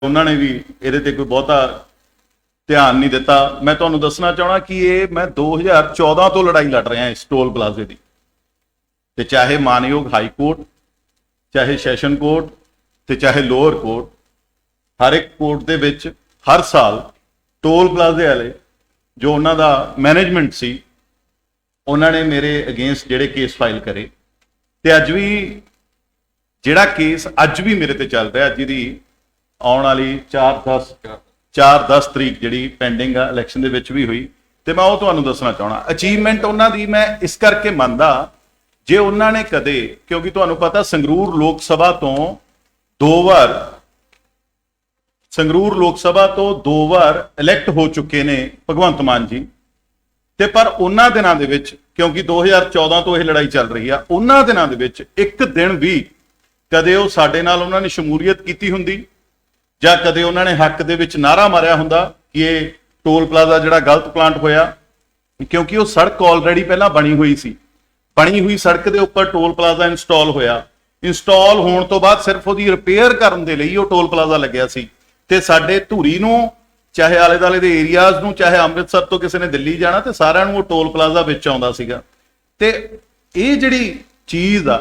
उन्होंने भी ये कोई बहुता ध्यान नहीं दिता। मैं तुहानूं दसना चाहना कि ये मैं 2014 तो लड़ाई लड़ रहा इस टोल प्लाजे की, ते चाहे मानयोग हाई कोर्ट, चाहे सैशन कोर्ट, ते चाहे लोअर कोर्ट, हर एक कोर्ट दे विच हर साल टोल प्लाजे वाले जो उन्हों का मैनेजमेंट सी उन्होंने मेरे अगेंस्ट जिहड़े केस फाइल करे, ते अज भी जिहड़ा केस अज भी मेरे ते चल रहा, अज दी आने वाली 4-10 तरीक जी पेंडिंग आ इलैक्शन के भी हुई, तो मैं वो तुहानूं दसना चाहना। अचीवमेंट उन्होंने मैं इस करके मनदा जे उन्होंने कदे, क्योंकि तुहानूं पता संगरूर लोक सभा तो दो बार इलैक्ट हो चुके ने भगवंत मान जी, ते पर उन्होंने दिनों के विच, क्योंकि 2014 तो यह लड़ाई चल रही है, उन्होंने दिनों के विच एक दिन भी कदे वो साडे नाल उन्होंने शमूलीयत की हुंदी ਜਾਂ कदे उन्होंने हक दे विच नारा मारिया हुंदा कि ये टोल प्लाजा जिहड़ा गलत प्लांट होया, क्योंकि वो सड़क ऑलरेडी पहला बनी हुई सड़क के उपर टोल प्लाजा इंस्टॉल होया। इंस्टॉल होने तो बाद सिर्फ वो रिपेयर करने के लिए वो टोल प्लाजा लग्या सी, ते साडे धूरी नूं चाहे आले दुआले दे एरियाज नूं, चाहे अमृतसर तो किसी ने दिल्ली जाना, तो सारिआं नूं वो टोल प्लाजा विच आउंदा सीगा। ते ये जिहड़ी चीज़ आ,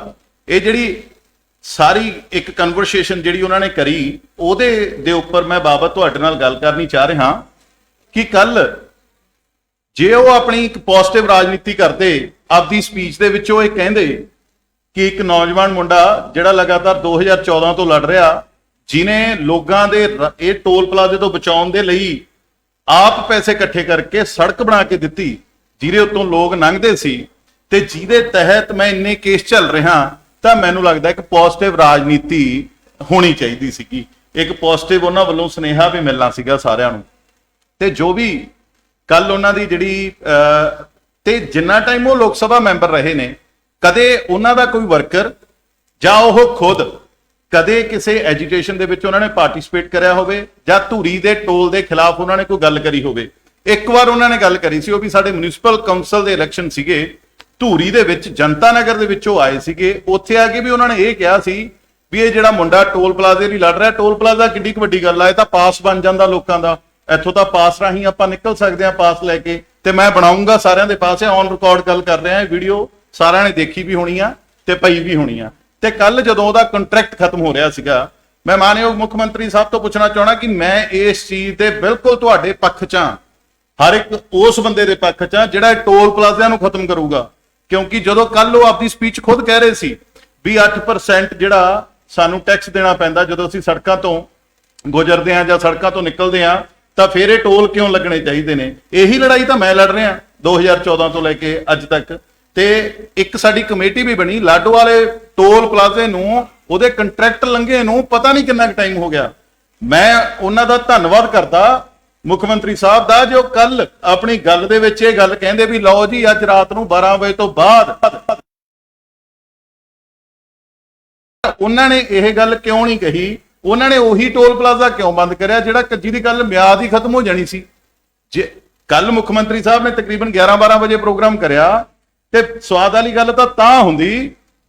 ये जिहड़ी सारी एक कन्वरसेशन जिहड़ी उन्होंने करी, उहदे दे उपर मैं बाबत तुहाडे नाल गल करनी चाह रहा कि कल जे वो अपनी एक पॉजिटिव राजनीति करते, आपकी स्पीच दे विच वो कहंदे कि एक नौजवान मुंडा जिहड़ा लगातार 2014 तो लड़ रहा, जिन्हें लोगों के ये टोल प्लाजे तो बचाउण दे लई आप पैसे इकट्ठे करके सड़क बना के दिती, जिहदे उत्तों लोग लंघदे सी, ते जिहदे तहत मैं इन्ने केस चल रहा, तो मैनूं लगदा एक पॉजिटिव राजनीति होनी चाहिए सी, एक पॉजिटिव उन्हां वल्लों सुनेहा भी मिलना सीगा सारिआं नूं। ते जो भी कल उन्हां दी जिहड़ी ते जिन्ना टाइम वो लोक सभा मैंबर रहे ने, कदे उन्हां दा कोई वर्कर जां ओह खुद कदे किसी एजीटेशन दे विच उन्होंने पार्टिसिपेट करिया होवे जां धूरी दे टोल दे खिलाफ उन्होंने कोई गल करी होवे। एक बार उन्होंने गल करी सी, वो भी साडे म्यूनिसिपल काउंसल दे इलैक्शन सीगे, धूरी दे विच जनता नगर दे विचों आए सीगे, उत्थे आके भी उन्होंने ये कहा सी भी ये जिहड़ा मुंडा टोल प्लाजे लई लड़ रहा, टोल प्लाजा किड्डी क वड्डी गल आ, तां पास बन जांदा लोकां दा, इत्थों तां पास राहीं आपां निकल सकदे हां पास लैके, ते मैं बनाऊंगा सारिआं दे पास, ऑन रिकॉर्ड गल कर रहा, वीडियो सारिआं ने देखी भी होनी आ ते पई भी होनी आ। ते कल जदों उहदा कंट्रैक्ट खत्म हो रहा सीगा, मैं मानयोग मुख मंत्री साहब तो पूछना चाहना कि मैं इस चीज़ दे बिल्कुल तुहाडे पक्ष च हां, हर एक उस बंदे दे पक्ष च हां जिहड़ा टोल प्लाजिਆਂ ਨੂੰ खत्म करूगा, क्योंकि जो कल वो आपकी स्पीच खुद कह रहे सी भी 8% जिहड़ा सानू टैक्स देना पैंदा जदों असीं सड़कां तो गुजरदे हां जां सड़कां तो निकलदे हां, तां फिर ये टोल क्यों लगने चाहिए ने। यही लड़ाई तो मैं लड़ रहा 2014 तो लैके अज तक। ते एक साडी कमेटी भी बनी, लाडो वाले टोल प्लाजे नूं उहदे कंट्रैक्ट लंघे नूं पता नहीं कितना टाइम हो गया। मैं उन्हां दा धन्नवाद करदा मुख मंत्री साहब दा, जो कल अपनी गल दे विच ये गल कहंदे भी लो जी अज रात नूं 12 बजे तो बाद उन्होंने यह गल क्यों नहीं कही, उन्होंने उही टोल प्लाजा क्यों बंद करिया जिहड़ा जिहदी गल म्याद ही खत्म हो जानी सी। जे कल मुख मंत्री साहब ने तकरीबन 11-12 बजे प्रोग्राम करिया, ते स्वाद वाली गल तां हुंदी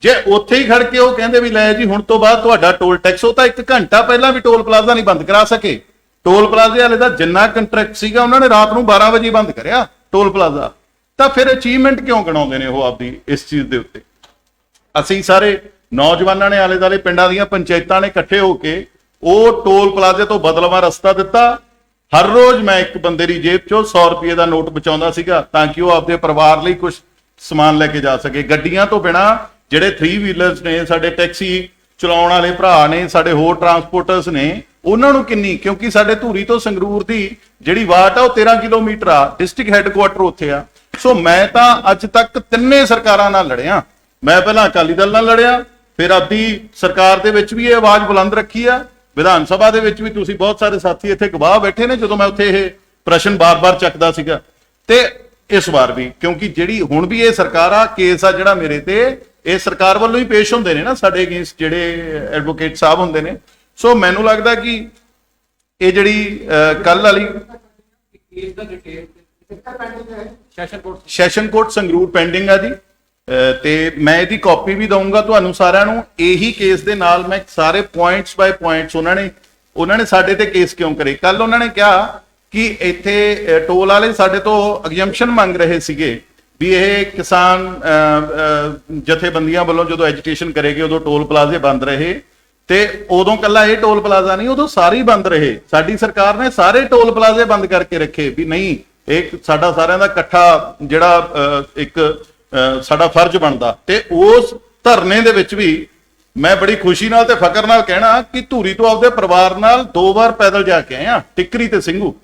जे उत्थे ही खड़ के वो कहंदे भी लै जी हुण तो बाद तुहाडा टोल टैक्स, वो तां 1 घंटा पहला भी टोल प्लाजा नहीं बंद करा सके। टोल प्लाजे वाले का जिन्ना कंट्रैक्ट सीगा उन्होंने रात नूं 12 बजे बंद करिया टोल प्लाजा, तो फिर अचीवमेंट क्यों गिणाउंदे ने वो आपदी इस चीज़ दे उत्ते। असीं सारे नौजवानों ने आले दुआले पिंडां दीयां पंचायतां ने इकट्ठे होके वो टोल प्लाजे तो बदलवां रस्ता दिता। हर रोज़ मैं एक बंदे की जेब चों 100 रुपये का नोट बचाउंदा सीगा ताकि वो आपदे परिवार लई कुछ समान लैके जा सके। गड्डियां तो बिना जिहड़े 3 व्हीलर्स ने, साडे टैक्सी चलाउण वाले भरा ने, साडे होर ट्रांसपोर्टर्स ने, उन्होंने किन्नी, क्योंकि साडे धूरी तो संगरूर की जिहड़ी वाट आ 13 किलोमीटर आ, डिस्ट्रिक्ट हैडकुआटर उत्थे आ। सो मैं तां अज तक तिन्ने सरकारां नाल लड़िया। मैं पहलां अकाली दल नाल लड़िया, फिर आपदी सरकार दे विच भी ये आवाज़ बुलंद रखी आ, विधान सभा दे विच भी तुसीं बहुत सारे साथी इत्थे गवाह बैठे ने जदों मैं उत्थे ये प्रश्न बार-बार चकदा सीगा। ते इस बार भी क्योंकि जिहड़ी हुण भी ये सरकार आ, केस आ जिहड़ा मेरे ते ये सरकार वालों ही पेश हुंदे ने ना, साडे अगेंस्ट जिहड़े एडवोकेट साहब हुंदे ने। सो मैनूं लगदा कि ये जिहड़ी कल वाली सैशन कोर्ट संगरूर पेंडिंग है जी, ते मैं इसकी कॉपी भी दूंगा तुहानूं सारिआं नूं। यही केस दे नाल मैं सारे पॉइंट्स बाय पॉइंट्स उन्होंने ਉਹਨਾਂ ਨੇ ਸਾਡੇ ਤੇ ਕੇਸ ਕਿਉਂ ਕਰੇ? ਕੱਲ ਉਹਨਾਂ ਨੇ ਕਿਹਾ ਕਿ ਇੱਥੇ ਟੋਲ ਵਾਲੇ ਸਾਡੇ ਤੋਂ ਐਗਜ਼ੈਂਪਸ਼ਨ ਮੰਗ ਰਹੇ ਸੀਗੇ ਵੀ ਇਹ ਕਿਸਾਨ ਜਥੇਬੰਦੀਆਂ ਵੱਲੋਂ ਜਦੋਂ ਐਜੀਟੇਸ਼ਨ ਕਰੇਗੇ ਉਦੋਂ ਟੋਲ ਪਲਾਜ਼ੇ ਬੰਦ ਰਹੇ, ਤੇ ਉਦੋਂ ਕੱਲਾ ਇਹ ਟੋਲ ਪਲਾਜ਼ਾ ਨਹੀਂ, ਉਦੋਂ ਸਾਰੇ ਹੀ ਬੰਦ ਰਹੇ। ਸਾਡੀ ਸਰਕਾਰ ਨੇ ਸਾਰੇ ਟੋਲ ਪਲਾਜ਼ੇ ਬੰਦ ਕਰਕੇ ਰੱਖੇ ਵੀ ਨਹੀਂ, ਇਹ ਸਾਡਾ ਸਾਰਿਆਂ ਦਾ ਇਕੱਠਾ ਜਿਹੜਾ ਇੱਕ ਸਾਡਾ ਫਰਜ਼ ਬਣਦਾ। ਤੇ ਉਸ ਧਰਨੇ ਦੇ ਵਿੱਚ ਵੀ ਮੈਂ ਬੜੀ ਖੁਸ਼ੀ ਨਾਲ ਤੇ ਫਖਰ ਨਾਲ ਕਹਿਣਾ ਕਿ ਧੂਰੀ ਤੋਂ ਆਪਦੇ ਪਰਿਵਾਰ ਨਾਲ 2 ਵਾਰ ਪੈਦਲ ਜਾ ਕੇ ਆਏ ਆ, ਟਿੱਕਰੀ ਤੇ ਸਿੰਘੂ।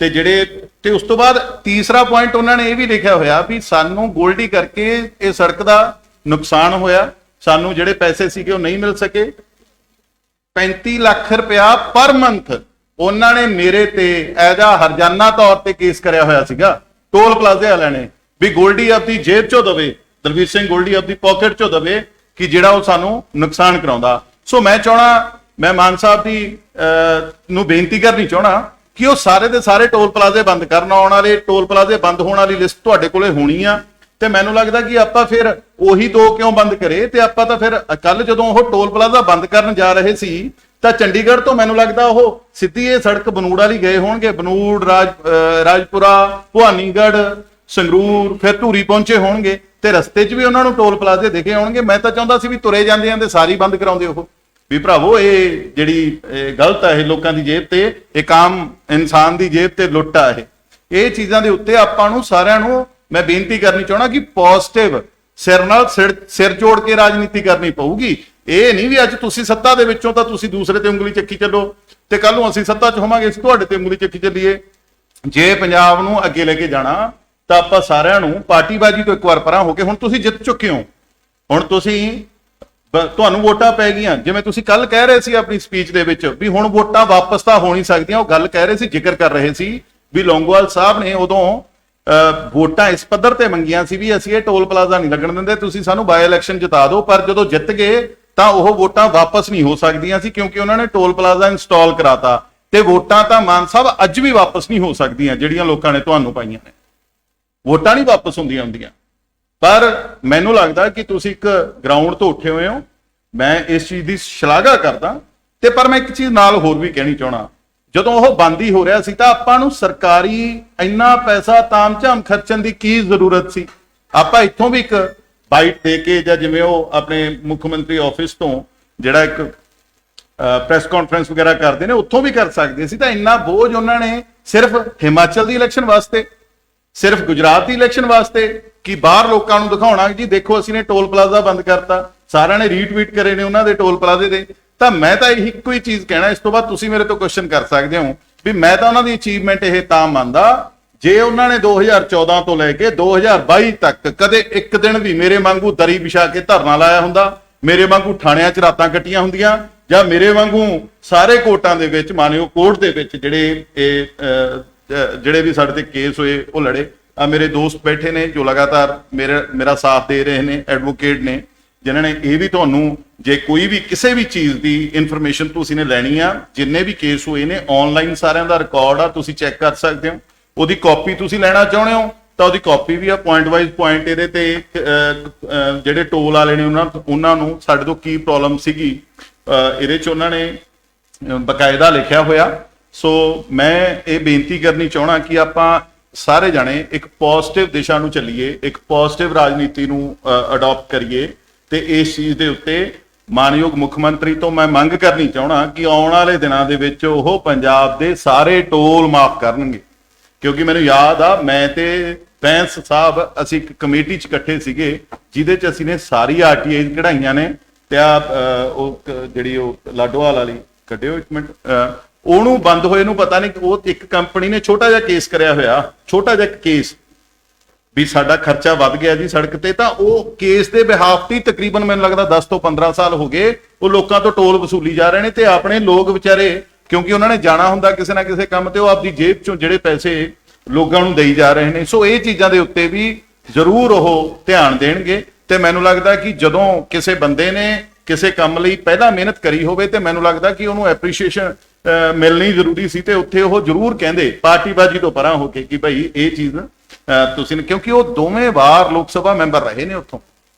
ਤੇ ਉਸ ਤੋਂ ਬਾਅਦ ਤੀਸਰਾ ਪੁਆਇੰਟ ਉਹਨਾਂ ਨੇ ਇਹ ਵੀ ਲਿਖਿਆ ਹੋਇਆ ਵੀ ਸਾਨੂੰ ਗੋਲਡੀ ਕਰਕੇ ਇਹ ਸੜਕ ਦਾ ਨੁਕਸਾਨ ਹੋਇਆ, ਸਾਨੂੰ ਜਿਹੜੇ ਪੈਸੇ ਸੀਗੇ ਉਹ ਨਹੀਂ ਮਿਲ ਸਕੇ। 35 ਲੱਖ ਰੁਪਇਆ ਪਰ ਮੰਥ ਉਹਨਾਂ ਨੇ ਮੇਰੇ ਤੇ ਐਜ਼ ਆ ਹਰਜਾਨਾ ਤੌਰ ਤੇ ਕੇਸ ਕਰਿਆ ਹੋਇਆ ਸੀਗਾ ਟੋਲ ਪਲਾਜ਼ੇ ਵਾਲਿਆਂ ਨੇ, ਵੀ ਗੋਲਡੀ ਆਪਦੀ ਜੇਬ ਚੋਂ ਦਵੇ, ਦਲਵੀਰ ਸਿੰਘ ਗੋਲਡੀ ਆਪਦੀ ਪਾਕਟ ਚੋਂ ਦਵੇ ਕਿ ਜਿਹੜਾ ਉਹ ਸਾਨੂੰ ਨੁਕਸਾਨ ਕਰਾਉਂਦਾ। ਸੋ ਮੈਂ ਚਾਹਣਾ, ਮੈਂ ਮਾਨ ਸਾਹਿਬ ਦੀ ਨੂੰ ਬੇਨਤੀ ਕਰਨੀ ਚਾਹਣਾ ਕਿ ਉਹ ਸਾਰੇ ਦੇ ਸਾਰੇ ਟੋਲ ਪਲਾਜ਼ੇ ਬੰਦ ਕਰਨ। ਆਉਣ ਵਾਲੇ ਟੋਲ ਪਲਾਜ਼ੇ ਬੰਦ ਹੋਣ ਵਾਲੀ ਲਿਸਟ ਤੁਹਾਡੇ ਕੋਲੇ ਹੋਣੀ ਆ, ਤੇ ਮੈਨੂੰ ਲੱਗਦਾ ਕਿ ਆਪਾਂ ਫਿਰ ਉਹੀ 2 ਕਿਉਂ ਬੰਦ ਕਰੇ। ਤੇ ਆਪਾਂ ਤਾਂ ਫਿਰ ਕੱਲ ਜਦੋਂ ਉਹ ਟੋਲ ਪਲਾਜ਼ਾ ਬੰਦ ਕਰਨ ਜਾ ਰਹੇ ਸੀ ਤਾਂ ਚੰਡੀਗੜ੍ਹ ਤੋਂ ਮੈਨੂੰ ਲੱਗਦਾ ਉਹ ਸਿੱਧੀ ਇਹ ਸੜਕ ਬਨੂੜ ਵਾਲੀ ਗਏ ਹੋਣਗੇ, ਬਨੂੜ, ਰਾਜਪੁਰਾ, ਭਵਾਨੀਗੜ੍ਹ, ਸੰਗਰੂਰ, ਫਿਰ ਧੂਰੀ ਪਹੁੰਚੇ ਹੋਣਗੇ, ਤੇ ਰਸਤੇ 'ਚ ਵੀ ਉਹਨਾਂ ਨੂੰ ਟੋਲ ਪਲਾਜ਼ੇ ਦਿਖੇ ਹੋਣਗੇ। ਮੈਂ ਤਾਂ ਚਾਹੁੰਦਾ ਸੀ ਵੀ ਤੁਰੇ ਜਾਂਦੇ ਜਾਂਦੇ ਸਾਰੀ ਬੰਦ ਕਰਾਉਂਦੇ ਉਹ, ਵੀ ਭਰਾਵੋ ਇਹ ਜਿਹੜੀ ਗਲਤ ਹੈ, ਇਹ ਲੋਕਾਂ ਦੀ ਜੇਬ ਤੇ, ਇੱਕ ਆਮ ਇਨਸਾਨ ਦੀ ਜੇਬ ਤੇ ਲੁੱਟ ਆ ਇਹ ਚੀਜ਼ਾਂ ਦੇ ਉੱਤੇ ਆਪਾਂ ਨੂੰ ਸਾਰਿਆਂ ਨੂੰ ਮੈਂ ਬੇਨਤੀ ਕਰਨੀ ਚਾਹਣਾ ਕਿ ਪੋਜ਼ਿਟਿਵ ਸਿਰ ਨਾਲ ਸਿਰ ਜੋੜ ਕੇ ਰਾਜਨੀਤੀ ਕਰਨੀ ਪਊਗੀ। ਇਹ ਨਹੀਂ ਵੀ ਅੱਜ ਤੁਸੀਂ ਸੱਤਾ ਦੇ ਵਿੱਚੋਂ ਤਾਂ ਤੁਸੀਂ ਦੂਸਰੇ ਤੇ ਉਂਗਲੀ ਚੱਕੀ ਚੱਲੋ, ਤੇ ਕੱਲ ਨੂੰ ਅਸੀਂ ਸੱਤਾ 'ਚ ਹੋਵਾਂਗੇ ਅਸੀਂ ਤੁਹਾਡੇ ਤੇ ਉਂਗਲੀ ਚੱਕੀ ਚੱਲੀਏ। ਜੇ ਪੰਜਾਬ ਨੂੰ ਅੱਗੇ ਲੈ ਕੇ ਜਾਣਾ ਤਾਂ ਆਪਾਂ ਸਾਰਿਆਂ ਨੂੰ ਪਾਰਟੀਬਾਜ਼ੀ ਤੋਂ ਇੱਕ ਵਾਰ ਪਰਾਂ ਹੋ ਕੇ, ਹੁਣ ਤੁਸੀਂ ਜਿੱਤ ਚੁੱਕੇ ਹੋ, ਹੁਣ ਤੁਹਾਨੂੰ ਵੋਟਾਂ ਪੈ ਗਈਆਂ, ਜਿਵੇਂ ਤੁਸੀਂ ਕੱਲ ਕਹਿ ਰਹੇ ਸੀ ਆਪਣੀ ਸਪੀਚ ਦੇ ਵਿੱਚ ਵੀ ਹੁਣ ਵੋਟਾਂ ਵਾਪਸ ਤਾਂ ਹੋ ਨਹੀਂ ਸਕਦੀਆਂ। ਉਹ ਗੱਲ ਕਹਿ ਰਹੇ ਸੀ, ਜ਼ਿਕਰ ਕਰ ਰਹੇ ਸੀ ਵੀ ਲੌਂਗੋਵਾਲ ਸਾਹਿਬ ਨੇ ਉਦੋਂ ਵੋਟਾਂ ਇਸ ਪੱਧਰ ਤੇ ਮੰਗੀਆਂ ਸੀ ਵੀ ਅਸੀਂ ਇਹ ਟੋਲ ਪਲਾਜ਼ਾ ਨਹੀਂ ਲੱਗਣ ਦਿੰਦੇ, ਤੁਸੀਂ ਸਾਨੂੰ ਬਾਈ ਇਲੈਕਸ਼ਨ ਜਿਤਾ ਦਿਓ। ਪਰ ਜਦੋਂ ਜਿੱਤ ਗਏ ਤਾਂ ਉਹ ਵੋਟਾਂ ਵਾਪਸ ਨਹੀਂ ਹੋ ਸਕਦੀਆਂ ਸੀ, ਕਿਉਂਕਿ ਉਹਨਾਂ ਨੇ ਟੋਲ ਪਲਾਜ਼ਾ ਇੰਸਟਾਲ ਕਰਾਤਾ। ਤੇ ਵੋਟਾਂ ਤਾਂ ਮਾਨ ਸਾਹਿਬ ਅੱਜ ਵੀ ਵਾਪਸ ਨਹੀਂ ਹੋ ਸਕਦੀਆਂ, ਜਿਹੜੀਆਂ ਲੋਕਾਂ ਨੇ ਤੁਹਾਨੂੰ ਪਾਈਆਂ ਨੇ, ਵੋਟਾਂ ਨਹੀਂ ਵਾਪਸ ਹੁੰਦੀਆਂ। ਪਰ ਮੈਨੂੰ ਲੱਗਦਾ ਕਿ ਤੁਸੀਂ ਇੱਕ ਗਰਾਊਂਡ ਤੋਂ ਉੱਠੇ ਹੋਏ ਹੋ, ਮੈਂ ਇਸ ਚੀਜ਼ ਦੀ ਸ਼ਲਾਘਾ ਕਰਦਾ। ਤੇ ਪਰ ਮੈਂ ਇੱਕ ਚੀਜ਼ ਨਾਲ ਹੋਰ ਵੀ ਕਹਿਣੀ ਚਾਹਣਾ, ਜਦੋਂ ਉਹ ਬੰਦ ਹੀ ਹੋ ਰਿਹਾ ਸੀ ਤਾਂ ਆਪਾਂ ਨੂੰ ਸਰਕਾਰੀ ਇੰਨਾ ਪੈਸਾ ਤਾਮਝਾਮ ਖਰਚਣ ਦੀ ਕੀ ਜ਼ਰੂਰਤ ਸੀ? ਆਪਾਂ ਇੱਥੋਂ ਵੀ ਇੱਕ ਬਾਈਟ ਦੇ ਕੇ, ਜਾਂ ਜਿਵੇਂ ਉਹ ਆਪਣੇ ਮੁੱਖ ਮੰਤਰੀ ਆਫਿਸ ਤੋਂ ਜਿਹੜਾ ਇੱਕ ਪ੍ਰੈਸ ਕਾਨਫਰੰਸ ਵਗੈਰਾ ਕਰਦੇ ਨੇ, ਉੱਥੋਂ ਵੀ ਕਰ ਸਕਦੇ ਸੀ। ਤਾਂ ਇੰਨਾ ਬੋਝ ਉਹਨਾਂ ਨੇ ਸਿਰਫ ਹਿਮਾਚਲ ਦੀ ਇਲੈਕਸ਼ਨ ਵਾਸਤੇ, ਸਿਰਫ ਗੁਜਰਾਤ ਦੀ ਇਲੈਕਸ਼ਨ ਵਾਸਤੇ, ਕਿ ਬਾਹਰ ਲੋਕਾਂ ਨੂੰ ਦਿਖਾਉਣਾ ਜੀ ਦੇਖੋ ਅਸੀਂ ਨੇ ਟੋਲ ਪਲਾਜ਼ਾ ਬੰਦ ਕਰਤਾ, ਸਾਰਿਆਂ ਨੇ ਰੀਟਵੀਟ ਕਰੇ ਨੇ ਉਹਨਾਂ ਦੇ ਟੋਲ ਪਲਾਜ਼ੇ ਦੇ। ਤਾਂ ਮੈਂ ਤਾਂ ਇਹੀ ਇੱਕੋ ਹੀ ਚੀਜ਼ ਕਹਿਣਾ, ਇਸ ਤੋਂ ਬਾਅਦ ਤੁਸੀਂ ਮੇਰੇ ਤੋਂ ਕੁਐਸਚਨ ਕਰ ਸਕਦੇ ਹੋ ਵੀ ਮੈਂ ਤਾਂ ਉਹਨਾਂ ਦੀ ਅਚੀਵਮੈਂਟ ਇਹ ਤਾਂ ਮੰਨਦਾ ਜੇ ਉਹਨਾਂ ਨੇ 2014 ਤੋਂ ਲੈ ਕੇ 2022 ਤੱਕ ਕਦੇ ਇੱਕ ਦਿਨ ਵੀ ਮੇਰੇ ਵਾਂਗੂ ਦਰੀ ਵਿਛਾ ਕੇ ਧਰਨਾ ਲਾਇਆ ਹੁੰਦਾ, ਮੇਰੇ ਵਾਂਗੂ ਥਾਣਿਆਂ 'ਚ ਰਾਤਾਂ ਕੱਟੀਆਂ ਹੁੰਦੀਆਂ, ਜਾਂ ਮੇਰੇ ਵਾਂਗੂ ਸਾਰੇ ਕੋਰਟਾਂ ਦੇ ਵਿੱਚ, ਮਾਨਯੋਗ ਕੋਰਟ ਦੇ ਵਿੱਚ ਜਿਹੜੇ ਵੀ ਸਾਡੇ ਤੇ ਕੇਸ ਹੋਏ ਉਹ ਲੜੇ। ਆ ਮੇਰੇ ਦੋਸਤ ਬੈਠੇ ਨੇ ਜੋ ਲਗਾਤਾਰ ਮੇਰਾ ਸਾਥ ਦੇ ਰਹੇ ਨੇ, ਐਡਵੋਕੇਟ ਨੇ, ਜਿਨ੍ਹਾਂ ਨੇ ਇਹ ਵੀ ਤੁਹਾਨੂੰ ਜੇ ਕੋਈ ਵੀ ਕਿਸੇ ਵੀ ਚੀਜ਼ ਦੀ ਇਨਫੋਰਮੇਸ਼ਨ ਤੁਸੀਂ ਨੇ ਲੈਣੀ ਆ, ਜਿੰਨੇ ਵੀ ਕੇਸ ਹੋਏ ਨੇ ਆਨਲਾਈਨ ਸਾਰਿਆਂ ਦਾ ਰਿਕਾਰਡ ਆ, ਤੁਸੀਂ ਚੈੱਕ ਕਰ ਸਕਦੇ ਹੋ। ਉਹਦੀ ਕਾਪੀ ਤੁਸੀਂ ਲੈਣਾ ਚਾਹੁੰਦੇ ਹੋ ਤਾਂ ਉਹਦੀ ਕਾਪੀ ਵੀ ਆ, ਪੁਆਇੰਟ ਵਾਈਜ਼ ਪੁਆਇੰਟ ਇਹਦੇ ਤੇ ਜਿਹੜੇ ਟੋਲ ਵਾਲੇ ਨੇ ਉਹਨਾਂ ਨੂੰ ਸਾਡੇ ਤੋਂ ਕੀ ਪ੍ਰੋਬਲਮ ਸੀਗੀ ਇਹਦੇ 'ਚ ਉਹਨਾਂ ਨੇ ਬਕਾਇਦਾ ਲਿਖਿਆ ਹੋਇਆ। ਸੋ ਮੈਂ ਇਹ ਬੇਨਤੀ ਕਰਨੀ ਚਾਹਣਾ ਕਿ ਆਪਾਂ ਸਾਰੇ ਜਾਣੇ ਇੱਕ ਪੋਜ਼ਿਟਿਵ ਦਿਸ਼ਾ ਨੂੰ ਚੱਲੀਏ, ਇੱਕ ਪੋਜ਼ਿਟਿਵ ਰਾਜਨੀਤੀ ਨੂੰ ਅਡਾਪਟ ਕਰੀਏ। ਤੇ ਇਸ ਚੀਜ਼ ਦੇ ਉੱਤੇ ਮਾਨਯੋਗ ਮੁੱਖ ਮੰਤਰੀ ਤੋਂ ਮੈਂ ਮੰਗ ਕਰਨੀ ਚਾਹਣਾ ਕਿ ਆਉਣ ਵਾਲੇ ਦਿਨਾਂ ਦੇ ਵਿੱਚ ਉਹ ਪੰਜਾਬ ਦੇ ਸਾਰੇ ਟੋਲ ਮਾਫ ਕਰਨਗੇ, ਕਿਉਂਕਿ ਮੈਨੂੰ ਯਾਦ ਆ ਮੈਂ ਤੇ ਬੈਂਸ ਸਾਹਿਬ ਅਸੀਂ ਇੱਕ ਕਮੇਟੀ 'ਚ ਇਕੱਠੇ ਸੀਗੇ ਜਿਹਦੇ 'ਚ ਅਸੀਂ ਨੇ ਸਾਰੀ ਆਰਟੀਆਈ ਕਢਾਈਆਂ ਨੇ। ਤੇ ਉਹ ਜਿਹੜੀ ਉਹ ਲਾਡੋਵਾਲ ਵਾਲੀ ਕੱਢਿਓ ਇੱਕ ਮਿੰਟ, ਉਹਨੂੰ ਬੰਦ ਹੋਏ ਨੂੰ ਪਤਾ ਨਹੀਂ, ਉਹ ਇੱਕ ਕੰਪਨੀ ਨੇ ਛੋਟਾ ਜਿਹਾ ਕੇਸ ਕਰਿਆ ਹੋਇਆ, ਛੋਟਾ ਜਿਹਾ ਕੇਸ ਵੀ ਸਾਡਾ ਖਰਚਾ ਵੱਧ ਗਿਆ ਜੀ ਸੜਕ ਤੇ, ਤਾਂ ਉਹ ਕੇਸ ਦੇ ਬਿਹਾਫ ਤੇ ਤਕਰੀਬਨ ਮੈਨੂੰ ਲੱਗਦਾ 10 ਤੋਂ 15 ਸਾਲ ਹੋ ਗਏ ਉਹ ਲੋਕਾਂ ਤੋਂ ਟੋਲ ਵਸੂਲੀ ਜਾ ਰਹੇ ਨੇ। ਤੇ ਆਪਣੇ ਲੋਕ ਵਿਚਾਰੇ, ਕਿਉਂਕਿ ਉਹਨਾਂ ਨੇ ਜਾਣਾ ਹੁੰਦਾ ਕਿਸੇ ਨਾ ਕਿਸੇ ਕੰਮ ਤੇ, ਉਹ ਆਪਦੀ ਜੇਬ ਚੋਂ ਜਿਹੜੇ ਪੈਸੇ ਲੋਕਾਂ ਨੂੰ ਦੇਈ ਜਾ ਰਹੇ ਨੇ। ਸੋ ਇਹ ਚੀਜ਼ਾਂ ਦੇ ਉੱਤੇ ਵੀ ਜ਼ਰੂਰ ਉਹ ਧਿਆਨ ਦੇਣਗੇ। ਤੇ ਮੈਨੂੰ ਲੱਗਦਾ ਕਿ ਜਦੋਂ ਕਿਸੇ ਬੰਦੇ ਨੇ ਕਿਸੇ ਕੰਮ ਲਈ ਪਹਿਲਾਂ ਮਿਹਨਤ ਕਰੀ ਹੋਵੇ ਤੇ ਮੈਨੂੰ ਲੱਗਦਾ ਕਿ ਉਹਨੂੰ ਐਪਰੀਸ਼ੀਏਸ਼ਨ ਮਿਲਣੀ ਜ਼ਰੂਰੀ ਸੀ। ਤੇ ਉੱਥੇ ਉਹ ਜ਼ਰੂਰ ਕਹਿੰਦੇ ਪਾਰਟੀਬਾਜ਼ੀ ਤੋਂ ਪਰਾਂ ਹੋ ਕੇ ਕਿ ਭਾਈ ਇਹ ਚੀਜ਼ ਤੁਸੀਂ, ਕਿਉਂਕਿ ਉਹ ਦੋਵੇਂ ਵਾਰ ਲੋਕ ਸਭਾ ਮੈਂਬਰ ਰਹੇ ਨੇ ਉੱਥੋਂ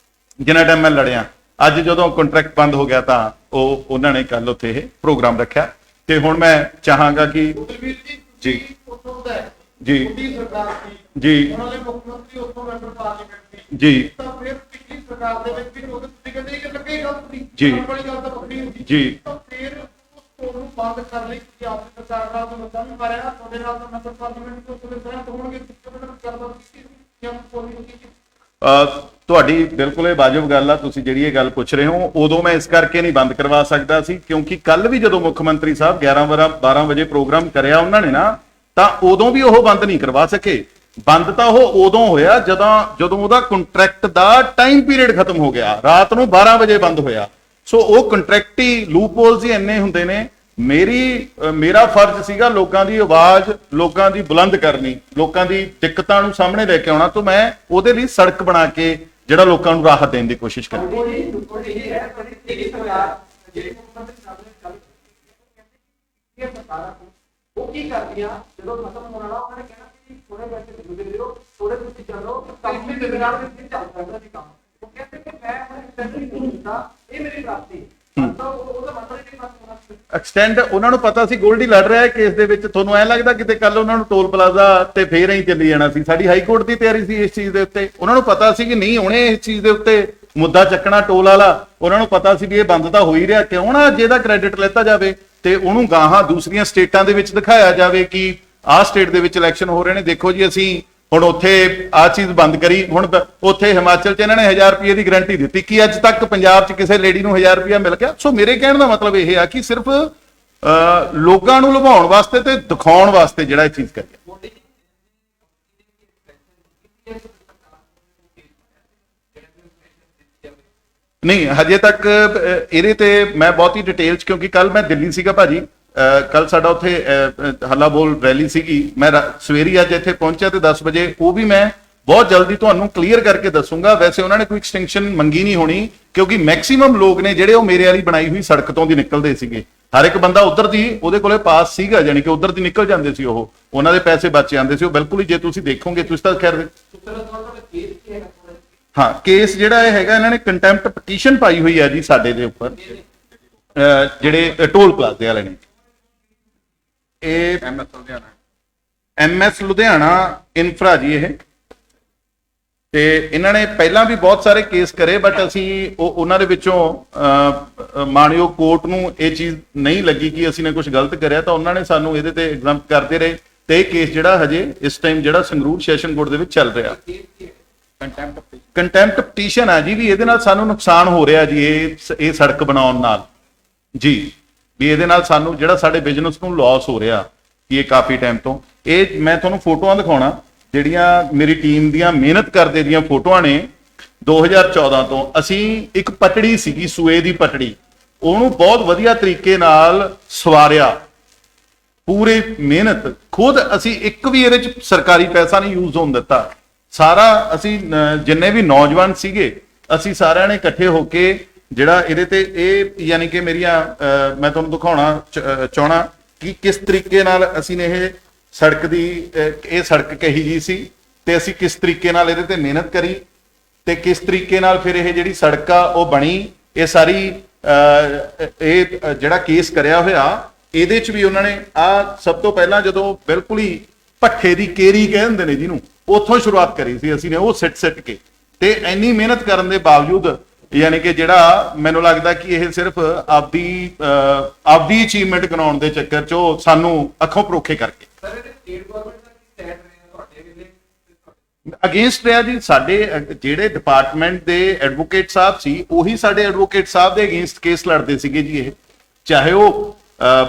ਜਿੰਨਾ ਟਾਈਮ ਮੈਂ ਲੜਿਆ। ਅੱਜ ਜਦੋਂ ਕੰਟਰੈਕਟ ਬੰਦ ਹੋ ਗਿਆ ਤਾਂ ਉਹਨਾਂ ਨੇ ਕੱਲ ਉੱਥੇ ਇਹ ਪ੍ਰੋਗਰਾਮ ਰੱਖਿਆ। ਤੇ ਹੁਣ ਮੈਂ ਚਾਹਾਂਗਾ ਕਿ ਜੀ ਜੀ ਜੀ ਜੀ ਜੀ ਜੀ ਬੰਦ ਕਰ ਲਈ ਕਿ ਆਪ ਸਰਕਾਰ ਨਾਲ ਤਾਂ ਮਤਾ ਨਹੀਂ ਮਾਰਿਆ ਤੁਹਾਡੇ ਨਾਲ ਤਾਂ ਮੈਂਬਰ ਪਾਰਲੀਮੈਂਟ ਤੋਂ ਤੁਹਾਡੇ ਸਹਿਮਤ ਹੋਣਗੇ ਤੁਹਾਡੀ ਬਿਲਕੁਲ ਇਹ ਵਾਜਬ ਗੱਲ ਆ। ਤੁਸੀਂ ਜਿਹੜੀ ਇਹ ਗੱਲ ਪੁੱਛ ਰਹੇ ਹੋ, ਉਦੋਂ ਮੈਂ ਇਸ ਕਰਕੇ ਨਹੀਂ ਬੰਦ ਕਰਵਾ ਸਕਦਾ ਸੀ ਕਿਉਂਕਿ ਕੱਲ ਵੀ ਜਦੋਂ ਮੁੱਖ ਮੰਤਰੀ ਸਾਹਿਬ 11-12 ਵਜੇ ਪ੍ਰੋਗਰਾਮ ਕਰਿਆ ਉਹਨਾਂ ਨੇ ਨਾ, ਤਾਂ ਉਦੋਂ ਵੀ ਉਹ ਬੰਦ ਨਹੀਂ ਕਰਵਾ ਸਕੇ। ਬੰਦ ਤਾਂ ਉਹ ਉਦੋਂ ਹੋਇਆ ਜਦੋਂ ਉਹਦਾ ਕੰਟਰੈਕਟ ਦਾ ਟਾਈਮ ਪੀਰੀਅਡ ਖਤਮ ਹੋ ਗਿਆ, ਰਾਤ ਨੂੰ 12 ਵਜੇ ਬੰਦ ਹੋਇਆ। ਸੋ ਉਹ ਕੰਟਰੈਕਟੀ ਲੂਪਹੋਲਸ ਹੀ ਇੰਨੇ ਹੁੰਦੇ ਨੇ। ਮੇਰਾ ਫਰਜ਼ ਸੀਗਾ ਲੋਕਾਂ ਦੀ ਆਵਾਜ਼, ਲੋਕਾਂ ਦੀ ਬੁਲੰਦ ਕਰਨੀ, ਲੋਕਾਂ ਦੀ ਦਿੱਕਤਾਂ ਨੂੰ ਸਾਹਮਣੇ ਲੈ ਕੇ ਆਉਣਾ, ਤਾਂ ਮੈਂ ਉਹਦੇ ਲਈ ਸੜਕ ਬਣਾ ਕੇ ਜਿਹੜਾ ਲੋਕਾਂ ਨੂੰ ਰਾਹਤ ਦੇਣ ਦੀ ਕੋਸ਼ਿਸ਼ ਕਰੀ। ਉਹ ਕੀ ਕਰਦੀਆਂ ਜਦੋਂ ਖਤਮ ਹੋਣ ਵਾਲਾ ਉਹਨਾਂ ਨੇ ਕਹਿਣਾ ਕਿ ਥੋੜੇ ਪੈਸੇ ਦੇ ਦਿਓ, ਥੋੜੇ ਤੁਸੀਂ ਚੱਲੋ, ਕੰਮ ਵੀ ਦੇ ਨਾਲ ਵਿੱਚ ਚੱਲ ਸਕਦਾ ਸੀ ਕੰਮ। ਉਹ ਕਹਿੰਦੇ ਕਿ ਮੈਂ ਹੁਣ ਐਕਸਟੈਂਡ ਨਹੀਂ ਕੀਤਾ, ਇਹ ਮੇਰੀ ਪ੍ਰਾਪਤੀ ਐਕਸਟੈਂਡ। ਉਹਨਾਂ ਨੂੰ ਪਤਾ ਸੀ ਗੋਲਡੀ ਲੜ ਰਿਹਾ ਹੈ ਕੇਸ ਦੇ ਵਿੱਚ। ਤੁਹਾਨੂੰ ਐ ਲੱਗਦਾ ਕਿਤੇ ਕੱਲ ਉਹਨਾਂ ਨੂੰ ਟੋਲ ਪਲਾਜ਼ਾ ਤੇ ਫੇਰ ਹੀ ਚੱਲੀ ਜਾਣਾ ਸੀ? ਸਾਡੀ ਹਾਈ ਕੋਰਟ ਦੀ ਤਿਆਰੀ ਸੀ ਇਸ ਚੀਜ਼ ਦੇ ਉੱਤੇ। ਉਹਨਾਂ ਨੂੰ ਪਤਾ ਸੀ ਕਿ ਨਹੀਂ ਉਹਨੇ ਇਸ ਚੀਜ਼ ਦੇ ਉੱਤੇ ਮੁੱਦਾ ਚੱਕਣਾ ਟੋਲ ਵਾਲਾ। ਉਹਨਾਂ ਨੂੰ ਪਤਾ ਸੀ ਵੀ ਇਹ ਬੰਦ ਤਾਂ ਹੋ ਹੀ ਰਿਹਾ, ਕਿਉਂ ਨਾ ਅੱਜ ਇਹਦਾ ਕ੍ਰੈਡਿਟ ਲੈਤਾ ਜਾਵੇ ਤੇ ਉਹਨੂੰ ਗਾਹਾਂ ਦੂਸਰੀਆਂ ਸਟੇਟਾਂ ਦੇ ਵਿੱਚ ਦਿਖਾਇਆ ਜਾਵੇ ਕਿ ਆਹ ਸਟੇਟ ਦੇ ਵਿੱਚ ਇਲੈਕਸ਼ਨ ਹੋ ਰਹੇ ਨੇ, ਦੇਖੋ ਜੀ ਅਸੀਂ ਹੁਣ ਉੱਥੇ ਆਹ ਚੀਜ਼ ਬੰਦ ਕਰੀ। ਹੁਣ ਉੱਥੇ ਹਿਮਾਚਲ 'ਚ ਇਹਨਾਂ ਨੇ 1000 ਰੁਪਏ ਦੀ ਗਰੰਟੀ ਦਿੱਤੀ ਕਿ ਅੱਜ ਤੱਕ ਪੰਜਾਬ 'ਚ ਕਿਸੇ ਲੇਡੀ ਨੂੰ 1000 ਰੁਪਇਆ ਮਿਲ ਗਿਆ। ਸੋ ਮੇਰੇ ਕਹਿਣ ਦਾ ਮਤਲਬ ਇਹ ਆ ਕਿ ਸਿਰਫ ਲੋਕਾਂ ਨੂੰ ਲੁਭਾਉਣ ਵਾਸਤੇ ਤੇ ਦਿਖਾਉਣ ਵਾਸਤੇ ਜਿਹੜਾ ਇਹ ਚੀਜ਼ ਕਰੀ ਨਹੀਂ। ਹਜੇ ਤੱਕ ਇਹਦੇ ਤੇ ਮੈਂ ਬਹੁਤੀ ਡਿਟੇਲ 'ਚ, ਕਿਉਂਕਿ ਕੱਲ ਮੈਂ ਦਿੱਲੀ ਸੀਗਾ ਭਾਜੀ, ਕੱਲ ਸਾਡਾ ਉੱਥੇ ਹੱਲਾ ਬੋਲ ਰੈਲੀ ਸੀਗੀ। ਮੈਂ ਸਵੇਰੀ ਅੱਜ ਇੱਥੇ ਪਹੁੰਚਿਆ ਤੇ 10 ਵਜੇ ਉਹ ਵੀ ਮੈਂ ਬਹੁਤ ਜਲਦੀ ਤੁਹਾਨੂੰ ਕਲੀਅਰ ਕਰਕੇ ਦੱਸੂਗਾ। ਵੈਸੇ ਉਹਨਾਂ ਨੇ ਕੋਈ ਐਕਸਟੈਂਸ਼ਨ ਮੰਗੀ ਨਹੀਂ ਹੋਣੀ ਕਿਉਂਕਿ ਮੈਕਸਿਮਮ ਲੋਕ ਨੇ ਜਿਹੜੇ ਉਹ ਮੇਰੇ ਵਾਲੀ ਬਣਾਈ ਹੋਈ ਸੜਕ ਤੋਂ ਦੀ ਨਿਕਲਦੇ ਸੀਗੇ। ਹਰ ਇੱਕ ਬੰਦਾ ਉਧਰ ਦੀ ਉਹਦੇ ਕੋਲੇ ਪਾਸ ਸੀਗਾ, ਜਾਨੀ ਕਿ ਉਧਰ ਦੀ ਨਿਕਲ ਜਾਂਦੇ ਸੀ, ਉਹ ਉਹਨਾਂ ਦੇ ਪੈਸੇ ਬਚ ਜਾਂਦੇ ਸੀ। ਉਹ ਬਿਲਕੁਲ ਹੀ, ਜੇ ਤੁਸੀਂ ਦੇਖੋਗੇ, ਤੁਸੀਂ ਤਾਂ ਖੈਰ ਹਾਂ, ਕੇਸ ਜਿਹੜਾ ਇਹ ਹੈਗਾ ਇਹਨਾਂ ਨੇ ਕੰਟੈਂਪਟ ਪਟੀਸ਼ਨ ਪਾਈ ਹੋਈ ਹੈ ਜੀ ਸਾਡੇ ਦੇ ਉੱਪਰ, ਜਿਹੜੇ ਟੋਲ ਪਲਾਜ਼ੇ ਵਾਲੇ ਨੇ। ਇਹ ਐਮਐਸ ਲੁਧਿਆਣਾ ਇਨਫਰਾ ਜੀ ਇਹ, ਤੇ ਇਹਨਾਂ ਨੇ ਪਹਿਲਾਂ ਵੀ ਬਹੁਤ ਸਾਰੇ ਕੇਸ ਕਰੇ, ਬਟ ਅਸੀਂ ਉਹਨਾਂ ਦੇ ਵਿੱਚੋਂ ਮਾਨਯੋਗ ਕੋਰਟ ਨੂੰ ਇਹ ਚੀਜ਼ ਨਹੀਂ ਲੱਗੀ ਕਿ ਅਸੀਂ ਨੇ ਕੁਝ ਗਲਤ ਕਰਿਆ, ਤਾਂ ਉਹਨਾਂ ਨੇ ਸਾਨੂੰ ਇਹਦੇ ਤੇ ਐਗਜ਼ਾਮ ਕਰਦੇ ਰਹੇ। ਤੇ ਇਹ ਕੇਸ ਜਿਹੜਾ ਹਜੇ ਇਸ ਟਾਈਮ ਜਿਹੜਾ ਸੰਗਰੂਰ ਸੈਸ਼ਨ ਕੋਰਟ ਦੇ ਵਿੱਚ ਚੱਲ ਰਿਹਾ, ਕੰਟੈਂਪਟ ਪਟੀਸ਼ਨ ਆ ਜੀ, ਵੀ ਇਹਦੇ ਨਾਲ ਸਾਨੂੰ ਨੁਕਸਾਨ ਹੋ ਰਿਹਾ ਜੀ, ਇਹ ਸੜਕ ਬਣਾਉਣ ਨਾਲ ਜੀ, ਵੀ ਇਹਦੇ ਨਾਲ ਸਾਨੂੰ ਜਿਹੜਾ ਸਾਡੇ ਬਿਜ਼ਨਸ ਨੂੰ ਲਾਸ ਹੋ ਰਿਹਾ ਕਿ ਇਹ ਕਾਫੀ ਟਾਈਮ ਤੋਂ। ਇਹ ਮੈਂ ਤੁਹਾਨੂੰ ਫੋਟੋਆਂ ਦਿਖਾਉਣਾ ਜਿਹੜੀਆਂ ਮੇਰੀ ਟੀਮ ਦੀਆਂ ਮਿਹਨਤ ਕਰਦੇ ਦੀਆਂ ਫੋਟੋਆਂ ਨੇ। 2014 ਤੋਂ ਅਸੀਂ ਇੱਕ ਪਟੜੀ ਸੀਗੀ, ਸੂਏ ਦੀ ਪਟੜੀ, ਉਹਨੂੰ ਬਹੁਤ ਵਧੀਆ ਤਰੀਕੇ ਨਾਲ ਸਵਾਰਿਆ, ਪੂਰੀ ਮਿਹਨਤ ਖੁਦ ਅਸੀਂ, ਇੱਕ ਵੀ ਇਹਦੇ ਚ ਸਰਕਾਰੀ ਪੈਸਾ ਨਹੀਂ ਯੂਜ਼ ਹੋਣ ਦਿੱਤਾ। ਸਾਰਾ ਅਸੀਂ ਜਿੰਨੇ ਵੀ ਨੌਜਵਾਨ ਸੀਗੇ ਅਸੀਂ ਸਾਰਿਆਂ ਨੇ ਇਕੱਠੇ ਹੋ ਕੇ ਜਿਹੜਾ ਇਹਦੇ ਤੇ ਇਹ, ਯਾਨੀ ਕਿ ਮੇਰੀਆਂ ਮੈਂ ਤੁਹਾਨੂੰ ਦਿਖਾਉਣਾ ਚਾਹਣਾ ਕਿ ਕਿਸ ਤਰੀਕੇ ਨਾਲ ਅਸੀਂ ਨੇ ਇਹ ਸੜਕ ਦੀ, ਇਹ ਸੜਕ ਕਹੀ ਜੀ ਸੀ ਤੇ ਅਸੀਂ ਕਿਸ ਤਰੀਕੇ ਨਾਲ ਇਹਦੇ ਤੇ ਮਿਹਨਤ ਕਰੀ ਤੇ ਕਿਸ ਤਰੀਕੇ ਨਾਲ ਫਿਰ ਇਹ ਜਿਹੜੀ ਸੜਕ ਆ ਉਹ ਬਣੀ। ਇਹ ਸਾਰੀ ਇਹ ਜਿਹੜਾ ਕੇਸ ਕਰਿਆ ਹੋਇਆ ਇਹਦੇ ਚ ਵੀ ਉਹਨਾਂ ਨੇ ਸਭ ਤੋਂ ਪਹਿਲਾਂ ਜਦੋਂ ਬਿਲਕੁਲ ਹੀ ਭੱਠੇ ਦੀ ਕੇਰੀ ਕਹਿੰਦੇ ਨੇ ਜਿਹਨੂੰ, ਉੱਥੋਂ ਸ਼ੁਰੂਆਤ ਕਰੀ ਸੀ ਅਸੀਂ ਨੇ, ਉਹ ਸਿੱਟ ਕੇ। ਤੇ ਇੰਨੀ ਮਿਹਨਤ ਕਰਨ ਦੇ ਬਾਵਜੂਦ ਯਾਨੀ ਕਿ ਜਿਹੜਾ ਮੈਨੂੰ ਲੱਗਦਾ ਕਿ ਇਹ ਸਿਰਫ ਆਪਦੀ ਅਚੀਵਮੈਂਟ ਗਣਾਉਣ ਦੇ ਚੱਕਰ 'ਚ ਉਹ ਸਾਨੂੰ ਅੱਖੋਂ ਪਰੋਖੇ ਕਰਕੇ ਅਗੇਂਸਟ ਰਿਹਾ ਜੀ। ਸਾਡੇ ਜਿਹੜੇ ਡਿਪਾਰਟਮੈਂਟ ਦੇ ਐਡਵੋਕੇਟ ਸਾਹਿਬ ਸੀ ਉਹੀ ਸਾਡੇ ਐਡਵੋਕੇਟ ਸਾਹਿਬ ਦੇ ਅਗੇਂਸਟ ਕੇਸ ਲੜਦੇ ਸੀਗੇ ਜੀ। ਇਹ ਚਾਹੇ ਉਹ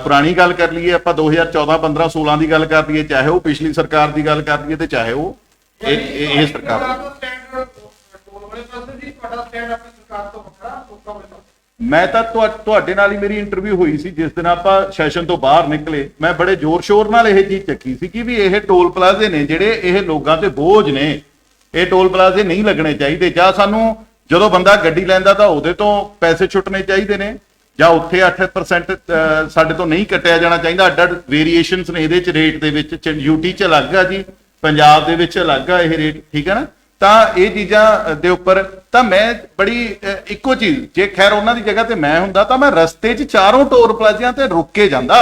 ਪੁਰਾਣੀ ਗੱਲ ਕਰ ਲਈਏ ਆਪਾਂ 2014, 15, 16 ਦੀ ਗੱਲ ਕਰ ਲਈਏ, ਚਾਹੇ ਉਹ ਪਿਛਲੀ ਸਰਕਾਰ ਦੀ ਗੱਲ ਕਰ ਲਈਏ, ਤੇ ਚਾਹੇ ਉਹ ਇਹ ਸਰਕਾਰ। ਮੈਂ ਤਾਂ ਤੁਹਾਡੇ ਨਾਲ ਹੀ ਮੇਰੀ ਇੰਟਰਵਿਊ ਹੋਈ ਸੀ ਜਿਸ ਦਿਨ ਆਪਾਂ ਸੈਸ਼ਨ ਤੋਂ ਬਾਹਰ ਨਿਕਲੇ। ਮੈਂ ਬੜੇ ਜ਼ੋਰ ਸ਼ੋਰ ਨਾਲ ਇਹ ਚੀਜ਼ ਚੱਕੀ ਸੀ ਕਿ ਵੀ ਇਹ ਟੋਲ ਪਲਾਜ਼ੇ ਨੇ ਜਿਹੜੇ ਇਹ ਲੋਕਾਂ ਤੇ ਬੋਝ ਨੇ, ਇਹ ਟੋਲ ਪਲਾਜ਼ੇ ਨਹੀਂ ਲੱਗਣੇ ਚਾਹੀਦੇ। ਜਾਂ ਸਾਨੂੰ ਜਦੋਂ ਬੰਦਾ ਗੱਡੀ ਲੈਂਦਾ ਤਾਂ ਉਹਦੇ ਤੋਂ ਪੈਸੇ ਛੁੱਟਣੇ ਚਾਹੀਦੇ ਨੇ, ਜਾਂ ਉੱਥੇ 8% ਸਾਡੇ ਤੋਂ ਨਹੀਂ ਕੱਟਿਆ ਜਾਣਾ ਚਾਹੀਦਾ। ਅੱਡ ਵੇਰੀਏਸ਼ਨਸ ਨੇ ਇਹਦੇ ਚ ਰੇਟ ਦੇ ਵਿੱਚ, ਯੂਟੀ ਚ ਅਲੱਗ ਆ ਜੀ, ਪੰਜਾਬ ਦੇ ਵਿੱਚ ਅਲੱਗ ਆ ਇਹ ਰੇਟ, ਠੀਕ ਹੈ ਨਾ। ਤਾਂ ਇਹ ਚੀਜ਼ਾਂ ਦੇ ਉੱਪਰ ਤਾਂ ਮੈਂ ਬੜੀ ਇੱਕੋ ਚੀਜ਼, ਜੇ ਖੈਰ ਉਹਨਾਂ ਦੀ ਜਗ੍ਹਾ ਤੇ ਮੈਂ ਹੁੰਦਾ ਤਾਂ ਮੈਂ ਰਸਤੇ 'ਚ ਚਾਰੋਂ ਟੋਲ ਪਲਾਜ਼ਿਆਂ ਤੇ ਰੁਕ ਕੇ ਜਾਂਦਾ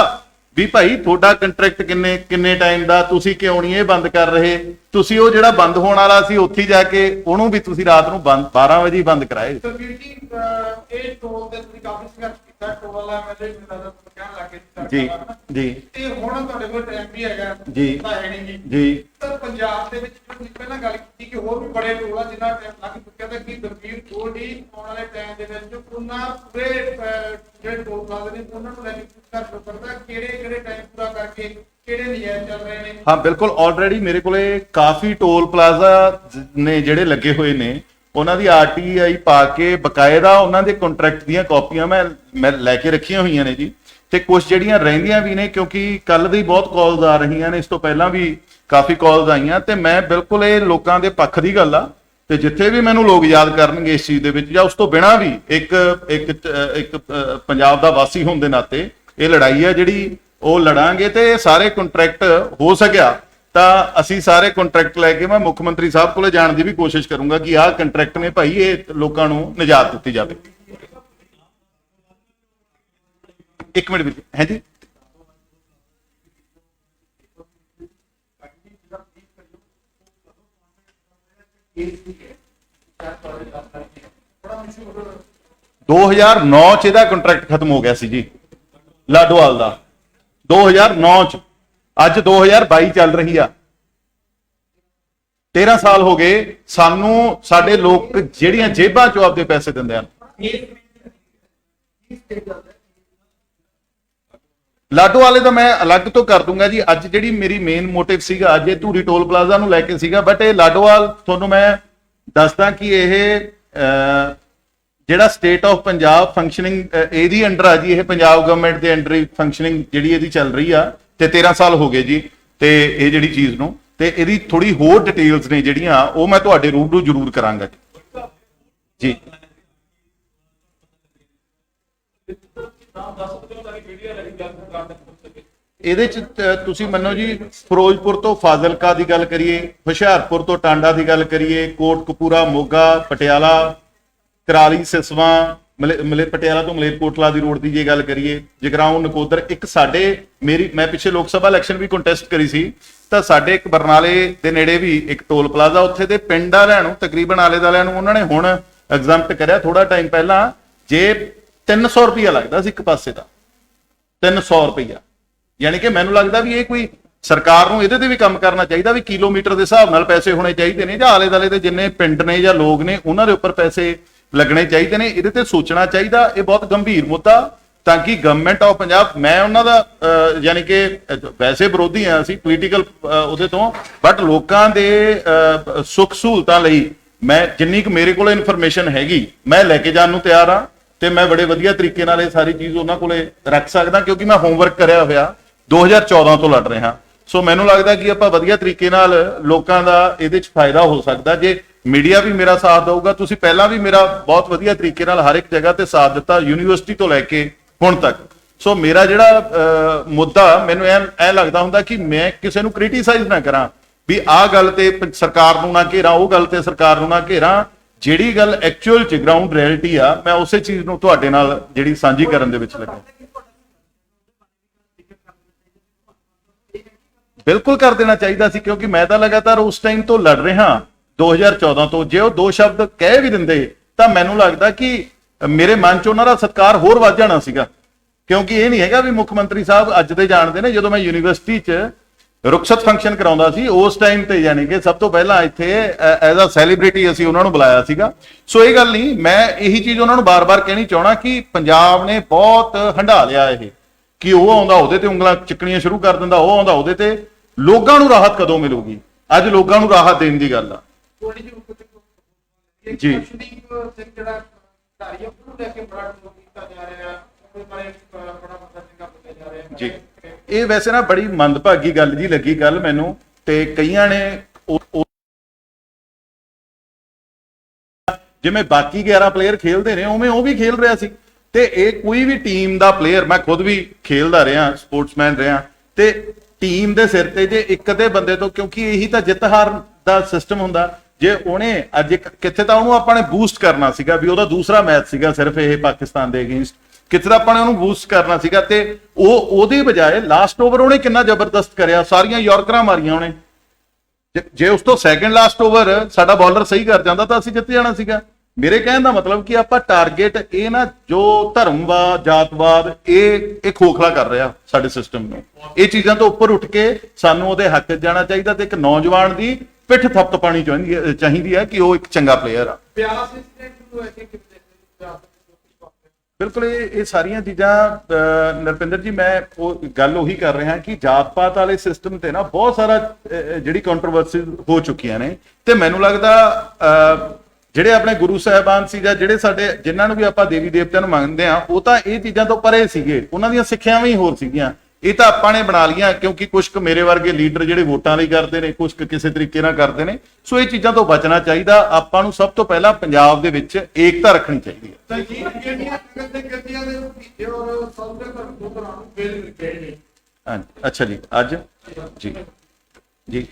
ਵੀ ਭਾਈ ਤੁਹਾਡਾ ਕੰਟਰੈਕਟ ਕਿੰਨੇ ਟਾਈਮ ਦਾ, ਤੁਸੀਂ ਕਿਉਂ ਨਹੀਂ ਇਹ ਬੰਦ ਕਰ ਰਹੇ? ਤੁਸੀਂ ਉਹ ਜਿਹੜਾ ਬੰਦ ਹੋਣ ਵਾਲਾ ਸੀ ਉੱਥੇ ਜਾ ਕੇ ਉਹਨੂੰ ਵੀ ਤੁਸੀਂ ਰਾਤ ਨੂੰ 12 ਵਜੇ ਬੰਦ ਕਰਾਏ। ਤਾਂ ਵੀਰ ਜੀ ਇਹ ਟੋਲ ਤੇ ਤੁਸੀਂ ਕਾਫੀ ਸੰਘਰਸ਼ ਕੀਤਾ, ਟੋਲ ਵਾਲਾ ਮੈਨੇ ਕਹਿਣ ਲੱਗੇ ਜੀ ਜੀ ਤੇ ਹੁਣ ਤੁਹਾਡੇ ਕੋਲ ਟਾਈਮ ਵੀ ਹੈਗਾ ਜੀ ਤਾਂ ਹੈ ਨਹੀਂ ਜੀ। ਤਾਂ ਪੰਜਾਬ ਦੇ ਵਿੱਚ ਤੁਸੀਂ ਪਹਿਲਾਂ ਗੱਲ ਕੀਤੀ ਕਿ ਹੋਰ ਵੀ ਬੜੇ ਟੋਲ ਆ ਜਿੰਨਾ ਟਾਈਮ ਲੱਗ ਚੁੱਕਿਆ ਤਾਂ ਕੀ ਦਲਵੀਰ ਟੋਲ ਹੀ ਆਉਣ ਵਾਲੇ ਟਾਈਮ ਦੇ ਵਿੱਚ ਉਹਨਾਂ ਪੂਰੇ ਜਿਹੜੇ ਟੋਲ ਪਲਾਜ਼ੇ ਨੇ ਉਹਨਾਂ ਨੂੰ ਲੈ ਕੇ ਕਰ ਸਕਦਾ ਕਿਹੜੇ ਟਾਈਮ ਪੂਰਾ ਕਰਕੇ ਕਿਹੜੇ ਨਜਾਇਜ਼ ਚੱਲ ਰਹੇ ਨੇ? ਹਾਂ ਬਿਲਕੁਲ, ਆਲਰੇਡੀ ਮੇਰੇ ਕੋਲੇ ਕਾਫੀ ਟੋਲ ਪਲਾਜ਼ਾ ਨੇ ਜਿਹੜੇ ਲੱਗੇ ਹੋਏ ਨੇ, ਉਹਨਾਂ ਦੀ ਆਰਟੀਆਈ ਪਾ ਕੇ ਬਕਾਇਦਾ ਉਹਨਾਂ ਦੇ ਕੰਟਰੈਕਟ ਦੀਆਂ ਕਾਪੀਆਂ ਮੈਂ ਲੈ ਕੇ ਰੱਖੀਆਂ ਹੋਈਆਂ ਨੇ ਜੀ। ਤੇ ਕੁਝ ਜਿਹੜੀਆਂ ਰਹਿੰਦੀਆਂ ਵੀ ਨੇ, ਕਿਉਂਕਿ ਕੱਲ ਦੀ ਬਹੁਤ ਕਾਲਸ ਆ ਰਹੀਆਂ ਨੇ, ਇਸ ਤੋਂ ਪਹਿਲਾਂ ਵੀ ਕਾਫੀ ਕਾਲਸ ਆਈਆਂ, ਤੇ ਮੈਂ ਬਿਲਕੁਲ ਇਹ ਲੋਕਾਂ ਦੇ ਪੱਖ ਦੀ ਗੱਲ ਆ। ਤੇ ਜਿੱਥੇ ਵੀ ਮੈਨੂੰ ਲੋਕ ਯਾਦ ਕਰਨਗੇ ਇਸ ਚੀਜ਼ ਦੇ ਵਿੱਚ, ਜਾਂ ਉਸ ਤੋਂ ਬਿਨਾਂ ਵੀ ਇੱਕ ਪੰਜਾਬ ਦਾ ਵਾਸੀ ਹੋਣ ਦੇ ਨਾਤੇ ਇਹ ਲੜਾਈ ਆ ਜਿਹੜੀ ਉਹ ਲੜਾਂਗੇ। ਤੇ ਸਾਰੇ ਕੰਟਰੈਕਟ ਹੋ ਸਕਿਆ ਤਾਂ ਅਸੀਂ ਸਾਰੇ ਕੰਟਰੈਕਟ ਲੈ ਕੇ ਮੈਂ ਮੁੱਖ ਮੰਤਰੀ ਸਾਹਿਬ ਕੋਲੇ ਜਾਣ ਦੀ ਵੀ ਕੋਸ਼ਿਸ਼ ਕਰੂੰਗਾ ਕਿ ਆਹ ਕੰਟਰੈਕਟ ਨੇ ਭਾਈ ਇਹ ਲੋਕਾਂ ਨੂੰ ਨਿਜਾਤ ਦਿੱਤੀ ਜਾਵੇ। ਇੱਕ ਮਿੰਟ ਵਿੱਚ ਹੈ ਜੀ। ਦੋ 2009 ਚ ਇਹਦਾ ਕੰਟਰੈਕਟ ਖਤਮ ਹੋ ਗਿਆ ਸੀ ਜੀ, ਲਾਡੋਵਾਲ ਦਾ 2009 ਚ। ਅੱਜ 2022 ਚੱਲ ਰਹੀ ਆ, 13 ਸਾਲ ਹੋ ਗਏ ਸਾਨੂੰ। ਸਾਡੇ ਲੋਕ ਜਿਹੜੀਆਂ ਜੇਬਾਂ ਚੋਂ ਆਪਦੇ ਪੈਸੇ ਦਿੰਦੇ ਹਨ। ਲਾਡੋ ਵਾਲੇ ਦਾ ਮੈਂ ਅਲੱਗ ਤੋਂ ਕਰ ਦੂੰਗਾ ਜੀ। ਅੱਜ ਜਿਹੜੀ ਮੇਰੀ ਮੇਨ ਮੋਟਿਵ ਸੀਗਾ, ਅੱਜ ਇਹ ਧੂਰੀ ਟੋਲ ਪਲਾਜ਼ਾ ਨੂੰ ਲੈ ਕੇ ਸੀਗਾ, ਬਟ ਇਹ ਲਾਡੋਵਾਲ ਤੁਹਾਨੂੰ ਮੈਂ ਦੱਸਦਾ ਕਿ ਇਹ ਜਿਹੜਾ ਸਟੇਟ ਆਫ ਪੰਜਾਬ ਫੰਕਸ਼ਨਿੰਗ ਇਹਦੀ ਅੰਡਰ ਆ ਜੀ। ਇਹ ਪੰਜਾਬ ਗਵਰਨਮੈਂਟ ਦੇ ਅੰਡਰ ਹੀ ਫੰਕਸ਼ਨਿੰਗ ਜਿਹੜੀ ਇਹਦੀ ਚੱਲ ਰਹੀ ਆ, ਤੇ 13 ਸਾਲ ਹੋ ਗਏ ਜੀ। ਤੇ ਇਹ ਜਿਹੜੀ ਚੀਜ਼ ਨੂੰ, ਤੇ ਇਹਦੀ ਥੋੜੀ ਹੋਰ ਡਿਟੇਲਸ ਨੇ ਜਿਹੜੀਆਂ ਉਹ ਮੈਂ ਤੁਹਾਡੇ ਰੂਬਰੂ ਜ਼ਰੂਰ ਕਰਾਂਗਾ ਜੀ। ਇਹਦੇ ਚ ਤੁਸੀਂ ਮੰਨੋ ਜੀ, ਫਿਰੋਜ਼ਪੁਰ ਤੋਂ ਫਾਜ਼ਿਲਕਾ ਦੀ ਗੱਲ ਕਰੀਏ, ਹੁਸ਼ਿਆਰਪੁਰ ਤੋਂ ਟਾਂਡਾ ਦੀ ਗੱਲ ਕਰੀਏ, ਕੋਟਕਪੂਰਾ, ਮੋਗਾ, ਪਟਿਆਲਾ, ਕਰਾਲੀ, ਸਿਸਵਾਂ, ਪਟਿਆਲਾ ਤੋਂ ਮਲੇਰਕੋਟਲਾ ਦੀ ਰੋਡ ਦੀ ਜੇ ਗੱਲ ਕਰੀਏ, ਜਗਰਾਉਂ, ਨਕੋਦਰ। ਇੱਕ ਸਾਡੇ ਮੈਂ ਪਿੱਛੇ ਲੋਕ ਸਭਾ ਇਲੈਕਸ਼ਨ ਵੀ ਕੰਟੈਸਟ ਕਰੀ ਸੀ, ਤਾਂ ਸਾਡੇ ਇੱਕ ਬਰਨਾਲੇ ਦੇ ਨੇੜੇ ਵੀ ਇੱਕ ਟੋਲ ਪਲਾਜ਼ਾ, ਉੱਥੇ ਦੇ ਪਿੰਡ ਵਾਲਿਆਂ ਨੂੰ, ਤਕਰੀਬਨ ਆਲੇ ਦੁਆਲਿਆਂ ਨੂੰ ਉਹਨਾਂ ਨੇ ਹੁਣ ਐਗਜ਼ੈਂਪਟ ਕਰਿਆ। ਥੋੜਾ ਟਾਈਮ ਪਹਿਲਾਂ ਜੇ 300 ਰੁਪਇਆ ਲੱਗਦਾ ਸੀ ਇੱਕ ਪਾਸੇ ਦਾ, 300 ਰੁਪਇਆ। ਯਾਨੀ ਕਿ ਮੈਨੂੰ ਲੱਗਦਾ ਵੀ ਇਹ ਕੋਈ ਸਰਕਾਰ ਨੂੰ ਇਹਦੇ ਤੇ ਵੀ ਕੰਮ ਕਰਨਾ ਚਾਹੀਦਾ ਵੀ ਕਿਲੋਮੀਟਰ ਦੇ ਹਿਸਾਬ ਨਾਲ ਪੈਸੇ ਹੋਣੇ ਚਾਹੀਦੇ ਨੇ, ਜਾਂ ਆਲੇ ਦੁਆਲੇ ਦੇ ਜਿੰਨੇ ਪਿੰਡ ਨੇ ਜਾਂ ਲੋਕ ਨੇ ਉਹਨਾਂ ਦੇ ਉੱਪਰ ਪੈਸੇ ਲੱਗਣੇ ਚਾਹੀਦੇ ਨੇ। ਇਹਦੇ ਤੇ ਸੋਚਣਾ ਚਾਹੀਦਾ। ਇਹ ਬਹੁਤ ਗੰਭੀਰ ਮੁੱਦਾ, ਤਾਂ ਕਿ ਗਵਰਨਮੈਂਟ ਆਫ ਪੰਜਾਬ, ਮੈਂ ਉਹਨਾਂ ਦਾ ਯਾਨੀ ਕਿ ਵੈਸੇ ਵਿਰੋਧੀ ਆ ਅਸੀਂ ਪੋਲੀਟੀਕਲ ਉਹਦੇ ਤੋਂ, ਬਟ ਲੋਕਾਂ ਦੇ ਸੁੱਖ ਸਹੂਲਤਾਂ ਲਈ ਮੈਂ ਜਿੰਨੀ ਕੁ ਮੇਰੇ ਕੋਲ ਇਨਫੋਰਮੇਸ਼ਨ ਹੈਗੀ ਮੈਂ ਲੈ ਕੇ ਜਾਣ ਨੂੰ ਤਿਆਰ ਆ। ਤੇ ਮੈਂ ਬੜੇ ਵਧੀਆ ਤਰੀਕੇ ਨਾਲ ਇਹ ਸਾਰੀ ਚੀਜ਼ ਉਹਨਾਂ ਕੋਲੇ ਰੱਖ ਸਕਦਾ, ਕਿਉਂਕਿ ਮੈਂ ਹੋਮਵਰਕ ਕਰਿਆ ਹੋਇਆ 2014 ਤੋਂ ਲੜ ਰਿਹਾ। ਸੋ ਮੈਨੂੰ ਲੱਗਦਾ ਕਿ ਆਪਾਂ ਵਧੀਆ ਤਰੀਕੇ ਨਾਲ ਲੋਕਾਂ ਦਾ ਇਹਦੇ 'ਚ ਫਾਇਦਾ ਹੋ ਸਕਦਾ ਜੇ ਮੀਡੀਆ ਵੀ ਮੇਰਾ ਸਾਥ ਦਊਗਾ। ਤੁਸੀਂ ਪਹਿਲਾਂ ਵੀ ਮੇਰਾ ਬਹੁਤ ਵਧੀਆ ਤਰੀਕੇ ਨਾਲ ਹਰ ਇੱਕ ਜਗ੍ਹਾ ਤੇ ਸਾਥ ਦਿੱਤਾ, ਯੂਨੀਵਰਸਿਟੀ ਤੋਂ ਲੈ ਕੇ ਹੁਣ ਤੱਕ। ਸੋ ਮੇਰਾ ਜਿਹੜਾ ਮੁੱਦਾ, ਮੈਨੂੰ ਐ ਲੱਗਦਾ ਹੁੰਦਾ ਕਿ ਮੈਂ ਕਿਸੇ ਨੂੰ ਕ੍ਰਿਟੀਸਾਈਜ਼ ਨਾ ਕਰਾਂ ਵੀ ਆਹ ਗੱਲ ਤੇ ਸਰਕਾਰ ਨੂੰ ਨਾ ਘੇਰਾਂ, ਉਹ ਗੱਲ ਤੇ ਸਰਕਾਰ ਨੂੰ ਨਾ ਘੇਰਾਂ। ਜਿਹੜੀ ਗੱਲ ਐਕਚੁਅਲ ਚ ਗਰਾਊਂਡ ਰਿਐਲਿਟੀ ਆ, ਮੈਂ ਉਸੇ ਚੀਜ਼ ਨੂੰ ਤੁਹਾਡੇ ਨਾਲ ਜਿਹੜੀ ਸਾਂਝੀ ਕਰਨ ਦੇ ਵਿੱਚ ਲੱਗਾ। ਬਿਲਕੁਲ ਕਰ ਦੇਣਾ ਚਾਹੀਦਾ ਸੀ, ਕਿਉਂਕਿ ਮੈਂ ਤਾਂ ਲਗਾਤਾਰ ਉਸ ਟਾਈਮ ਤੋਂ ਲੜ ਰਿਹਾ 2014 ਤੋਂ। ਜੇ ਉਹ ਦੋ ਸ਼ਬਦ ਕਹਿ ਵੀ ਦਿੰਦੇ ਤਾਂ ਮੈਨੂੰ ਲੱਗਦਾ ਕਿ ਮੇਰੇ ਮਨ 'ਚ ਉਹਨਾਂ ਦਾ ਸਤਿਕਾਰ ਹੋਰ ਵੱਧ ਜਾਣਾ ਸੀਗਾ। ਕਿਉਂਕਿ ਇਹ ਨਹੀਂ ਹੈਗਾ ਵੀ ਮੁੱਖ ਮੰਤਰੀ ਸਾਹਿਬ ਅੱਜ ਦੇ ਜਾਣਦੇ ਨੇ, ਜਦੋਂ ਮੈਂ ਯੂਨੀਵਰਸਿਟੀ 'ਚ ਰੁਖਸਤ ਫੰਕਸ਼ਨ ਕਰਾਉਂਦਾ ਸੀ ਉਸ ਟਾਈਮ ਤੇ, ਯਾਨੀ ਕਿ ਸਭ ਤੋਂ ਪਹਿਲਾਂ ਇੱਥੇ ਐਜ਼ ਅ ਸੈਲੀਬ੍ਰਿਟੀ ਅਸੀਂ ਉਹਨਾਂ ਨੂੰ ਬੁਲਾਇਆ ਸੀਗਾ। ਸੋ ਇਹ ਗੱਲ ਨਹੀਂ, ਮੈਂ ਇਹੀ ਚੀਜ਼ ਉਹਨਾਂ ਨੂੰ ਬਾਰ-ਬਾਰ ਕਹਿਣੀ ਚਾਹਣਾ ਕਿ ਪੰਜਾਬ ਨੇ ਬਹੁਤ ਹੰਢਾ ਲਿਆ ਇਹ, ਕਿ ਉਹ ਆਉਂਦਾ ਉਹਦੇ ਤੇ ਉਂਗਲਾਂ ਚੱਕਣੀਆਂ ਸ਼ੁਰੂ ਕਰ ਦਿੰਦਾ, ਉਹ ਆਉਂਦਾ ਉਹਦੇ ਤੇ। ਲੋਕਾਂ ਨੂੰ ਰਾਹਤ ਕਦੋਂ ਮਿਲੂਗੀ? ਅੱਜ ਲੋਕਾਂ ਨੂੰ ਰਾਹਤ ਦੇਣ ਦੀ ਗੱਲ ਆ ਜੀ। ਜੀ ਇਹ ਵੈਸੇ ਨਾ ਬੜੀ ਮੰਦਭਾਗੀ ਗੱਲ ਜੀ ਲੱਗੀ ਗੱਲ ਮੈਨੂੰ, ਤੇ ਕਈਆਂ ਨੇ ਜਿਵੇਂ ਬਾਕੀ 11 ਪਲੇਅਰ ਖੇਲਦੇ ਨੇ ਉਵੇਂ ਉਹ ਵੀ ਖੇਲ ਰਿਹਾ ਸੀ। ਤੇ ਇਹ ਕੋਈ ਵੀ ਟੀਮ ਦਾ ਪਲੇਅਰ, ਮੈਂ ਖੁਦ ਵੀ ਖੇਲਦਾ ਰਿਹਾ, ਸਪੋਰਟਸਮੈਨ ਰਿਹਾ, ਤੇ ਟੀਮ ਦੇ ਸਿਰ ਤੇ ਜੇ ਇੱਕ ਅੱਧੇ ਬੰਦੇ ਤੋਂ, ਕਿਉਂਕਿ ਇਹੀ ਤਾਂ ਜਿੱਤ ਹਾਰ ਦਾ ਸਿਸਟਮ ਹੁੰਦਾ, ਜੇ ਉਹਨੇ ਅੱਜ ਕਿੱਥੇ ਤਾਂ ਉਹਨੂੰ ਆਪਾਂ ਨੇ ਬੂਸਟ ਕਰਨਾ ਸੀਗਾ ਵੀ ਉਹਦਾ ਦੂਸਰਾ ਮੈਚ ਸੀਗਾ ਸਿਰਫ ਇਹ ਪਾਕਿਸਤਾਨ ਦੇ ਅਗੇਂਸਟ, ਕਿਤੇ ਤਾਂ ਆਪਾਂ ਨੇ ਉਹਨੂੰ ਬੂਸਟ ਕਰਨਾ ਸੀਗਾ ਤੇ ਉਹਦੇ ਬਜਾਏ ਲਾਸਟ ਓਵਰ ਉਹਨੇ ਕਿੰਨਾ ਜ਼ਬਰਦਸਤ ਕਰਿਆ, ਸਾਰੀਆਂ ਯਾਰਕਰਾਂ ਮਾਰੀਆਂ ਉਹਨੇ। ਜੇ ਉਸ ਤੋਂ ਸੈਕੰਡ ਲਾਸਟ ਓਵਰ ਸਾਡਾ ਬੌਲਰ ਸਹੀ ਕਰ ਜਾਂਦਾ ਤਾਂ ਅਸੀਂ ਜਿੱਤ ਜਾਣਾ ਸੀਗਾ। ਮੇਰੇ ਕਹਿਣ ਦਾ ਮਤਲਬ ਕਿ ਆਪਾਂ ਟਾਰਗੇਟ ਇਹ ਨਾ ਜੋ ਧਰਮਵਾਦ ਜਾਤਵਾਦ ਇਹ ਖੋਖਲਾ ਕਰ ਰਿਹਾ ਸਾਡੇ ਸਿਸਟਮ ਨੂੰ। ਇਹ ਚੀਜ਼ਾਂ ਤੋਂ ਉੱਪਰ ਉੱਠ ਕੇ ਸਾਨੂੰ ਉਹਦੇ ਹੱਕ 'ਚ ਜਾਣਾ ਚਾਹੀਦਾ ਤੇ ਇੱਕ ਨੌਜਵਾਨ ਦੀ ਪਿੱਠ ਥੱਪਤ ਪਾਣੀ ਚਾਹੀਦੀ ਹੈ ਕਿ ਉਹ ਇੱਕ ਚੰਗਾ ਪਲੇਅਰ ਆ। ਬਿਲਕੁਲ ਇਹ ਸਾਰੀਆਂ ਚੀਜ਼ਾਂ ਨਰਪਿੰਦਰ ਜੀ ਮੈਂ ਉਹ ਗੱਲ ਉਹੀ ਕਰ ਰਿਹਾ ਕਿ ਜਾਤ ਪਾਤ ਵਾਲੇ ਸਿਸਟਮ ਤੇ ਨਾ ਬਹੁਤ ਸਾਰਾ ਜਿਹੜੀ ਕੰਟਰੋਵਰਸੀ ਹੋ ਚੁੱਕੀਆਂ ਨੇ ਤੇ ਮੈਨੂੰ ਲੱਗਦਾ ਜਿਹੜੇ ਆਪਣੇ ਗੁਰੂ ਸਾਹਿਬਾਨ ਸੀ ਜਾਂ ਜਿਹੜੇ ਸਾਡੇ ਜਿਨ੍ਹਾਂ ਨੂੰ ਵੀ ਆਪਾਂ ਦੇਵੀ ਦੇਵਤਿਆਂ ਨੂੰ ਮੰਨਦੇ ਆ ਉਹ ਤਾਂ ਇਹ ਚੀਜ਼ਾਂ ਤੋਂ ਪਰੇ ਸੀਗੇ, ਉਹਨਾਂ ਦੀਆਂ ਸਿੱਖਿਆਵਾਂ ਹੀ ਹੋਰ ਸੀਗੀਆਂ। ਇਹ ਤਾਂ ਆਪਾਂ ਨੇ ਬਣਾ ਲੀਆਂ ਕਿਉਂਕਿ ਕੁਝ ਕੁ ਮੇਰੇ ਵਰਗੇ ਲੀਡਰ ਜਿਹੜੇ ਵੋਟਾਂ ਲਈ ਕਰਦੇ ਨੇ, ਕੁਝ ਕੁ ਕਿਸੇ ਤਰੀਕੇ ਨਾਲ ਕਰਦੇ ਨੇ। ਸੋ ਇਹ ਚੀਜ਼ਾਂ ਤੋਂ ਬਚਣਾ ਚਾਹੀਦਾ। ਆਪਾਂ ਨੂੰ ਸਭ ਤੋਂ ਪਹਿਲਾਂ ਪੰਜਾਬ ਦੇ ਵਿੱਚ ਏਕਤਾ ਰੱਖਣੀ ਚਾਹੀਦੀ ਹੈ। ਹਾਂਜੀ ਅੱਛਾ ਜੀ, ਅੱਜ ਜੀ ਜੀ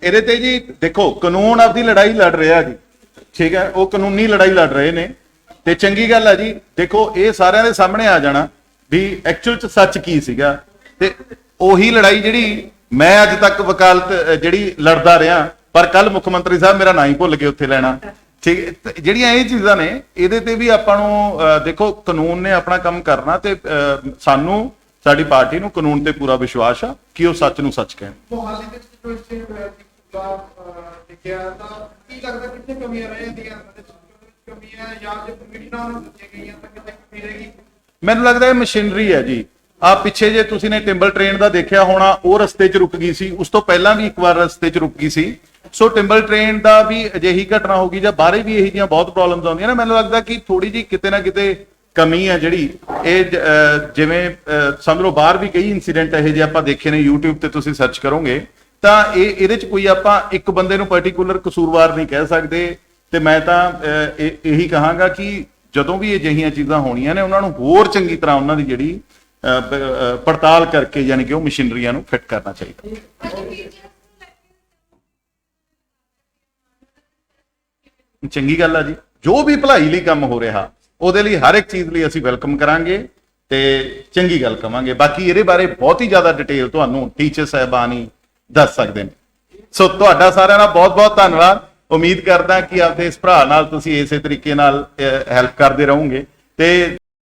ਇਹਦੇ ਤੇ ਜੀ ਦੇਖੋ ਕਾਨੂੰਨ ਆਪਦੀ ਲੜਾਈ ਲੜ ਰਿਹਾ ਜੀ, ਠੀਕ ਹੈ, ਉਹ ਕਾਨੂੰਨੀ ਲੜਾਈ ਲੜ ਰਹੇ ਨੇ ਤੇ ਚੰਗੀ ਗੱਲ ਹੈ ਜੀ। ਦੇਖੋ ਇਹ ਸਾਰਿਆਂ ਦੇ ਸਾਹਮਣੇ ਆ ਜਾਣਾ ਵੀ ਐਕਚੁਅਲ ਚ ਸੱਚ ਕੀ ਸੀਗਾ ਤੇ ਉਹੀ ਲੜਾਈ ਜਿਹੜੀ ਮੈਂ ਅੱਜ ਤੱਕ ਵਕਾਲਤ ਜਿਹੜੀ ਲੜਦਾ ਰਿਹਾ, ਪਰ ਕੱਲ ਮੁੱਖ ਮੰਤਰੀ ਸਾਹਿਬ ਮੇਰਾ ਨਾਂ ਹੀ ਭੁੱਲ ਗਏ ਉੱਥੇ ਲੈਣਾ, ਠੀਕ। ਜਿਹੜੀਆਂ ਇਹ ਚੀਜ਼ਾਂ ਨੇ ਇਹਦੇ ਤੇ ਵੀ ਆਪਾਂ ਨੂੰ ਦੇਖੋ ਕਾਨੂੰਨ ਨੇ ਆਪਣਾ ਕੰਮ ਕਰਨਾ ਤੇ ਸਾਨੂੰ ਸਾਡੀ ਪਾਰਟੀ ਨੂੰ ਕਾਨੂੰਨ ਤੇ ਪੂਰਾ ਵਿਸ਼ਵਾਸ ਆ ਕਿ ਉਹ ਸੱਚ ਨੂੰ ਸੱਚ ਕਹਿਣ। ਮੋਹਾਲੀ ਵਿੱਚ ਜੋ ਇਸੇ ਲਿਖਿਆ ਤਾਂ ਕੀ ਲੱਗਦਾ ਕਿੱਥੇ ਕਮੀਆਂ ਰਹਿ ਜਾਂਦੀਆਂ, ਕਮੀਆਂ ਜਾਂ ਜੇ ਕਮਿਸ਼ਨਾਂ ਨੂੰ ਦਿੱਤੀਆਂ ਗਈਆਂ ਤਾਂ ਕਿਤੇ ਕਮੀ ਰਹੇਗੀ? ਮੈਨੂੰ ਲੱਗਦਾ ਇਹ ਮਸ਼ੀਨਰੀ ਹੈ ਜੀ। ਆ ਪਿੱਛੇ ਜੇ ਤੁਸੀਂ ਨੇ ਟਿੰਬਲ ਟ੍ਰੇਨ ਦਾ ਦੇਖਿਆ ਹੋਣਾ, ਉਹ ਰਸਤੇ 'ਚ ਰੁਕ ਗਈ ਸੀ, ਉਸ ਤੋਂ ਪਹਿਲਾਂ ਵੀ ਇੱਕ ਵਾਰ ਰਸਤੇ 'ਚ ਰੁਕ ਗਈ ਸੀ। ਸੋ ਟਿੰਬਲ ਟ੍ਰੇਨ ਦਾ ਵੀ ਅਜਿਹੀ ਘਟਨਾ ਹੋ ਗਈ ਜਾਂ ਬਾਹਰੇ ਵੀ ਇਹੋ ਜਿਹੀਆਂ ਬਹੁਤ ਪ੍ਰੋਬਲਮਸ ਆਉਂਦੀਆਂ ਨੇ। ਮੈਨੂੰ ਲੱਗਦਾ ਕਿ ਥੋੜੀ ਜਿਹੀ ਕਿਤੇ ਨਾ ਕਿਤੇ ਕਮੀ ਹੈ ਜਿਹੜੀ ਇਹ ਜਿਵੇਂ ਸਮਝ ਲਓ ਬਾਹਰ ਵੀ ਕਈ ਇਨਸੀਡੈਂਟ ਇਹੋ ਜਿਹੇ ਆਪਾਂ ਦੇਖੇ ਨੇ, YouTube ਤੇ ਤੁਸੀਂ ਸਰਚ ਕਰੋਗੇ ਤਾਂ ਇਹਦੇ 'ਚ ਕੋਈ ਆਪਾਂ ਇੱਕ ਬੰਦੇ ਨੂੰ ਪਾਰਟਿਕੂਲਰ ਕਸੂਰਵਾਰ ਨਹੀਂ ਕਹਿ ਸਕਦੇ। ਤੇ ਮੈਂ ਤਾਂ ਇਹੀ ਕਹਾਂਗਾ ਕਿ ਜਦੋਂ ਵੀ ਅਜਿਹੀਆਂ ਚੀਜ਼ਾਂ ਹੋਣੀਆਂ ਨੇ ਉਹਨਾਂ ਨੂੰ ਹੋਰ ਚੰਗੀ ਤਰ੍ਹਾਂ ਉਹਨਾਂ ਦੀ ਜਿਹੜੀ ਪੜਤਾਲ ਕਰਕੇ ਯਾਨੀ ਕਿ ਉਹ ਮਸ਼ੀਨਰੀਆਂ ਨੂੰ ਫਿੱਟ ਕਰਨਾ ਚਾਹੀਦਾ। ਚੰਗੀ ਗੱਲ ਆ ਜੀ, ਜੋ ਵੀ ਭਲਾਈ ਲਈ ਕੰਮ ਹੋ ਰਿਹਾ ਉਹਦੇ ਲਈ ਹਰ ਇੱਕ ਚੀਜ਼ ਲਈ ਅਸੀਂ ਵੈਲਕਮ ਕਰਾਂਗੇ ਤੇ ਚੰਗੀ ਗੱਲ ਕਵਾਂਗੇ। ਬਾਕੀ ਇਹਦੇ ਬਾਰੇ ਬਹੁਤ ਹੀ ਜ਼ਿਆਦਾ ਡਿਟੇਲ ਤੁਹਾਨੂੰ ਟੀਚਰ ਸਾਹਿਬਾਨ ਹੀ ਦੱਸ ਸਕਦੇ ਨੇ। ਸੋ ਤੁਹਾਡਾ ਸਾਰਿਆਂ ਦਾ ਬਹੁਤ ਬਹੁਤ ਧੰਨਵਾਦ। ਉਮੀਦ ਕਰਦਾ ਕਿ ਆਪਦੇ ਇਸ ਭਰਾ ਨਾਲ ਤੁਸੀਂ ਇਸੇ ਤਰੀਕੇ ਨਾਲ ਹੈਲਪ ਕਰਦੇ ਰਹੋਗੇ ਤੇ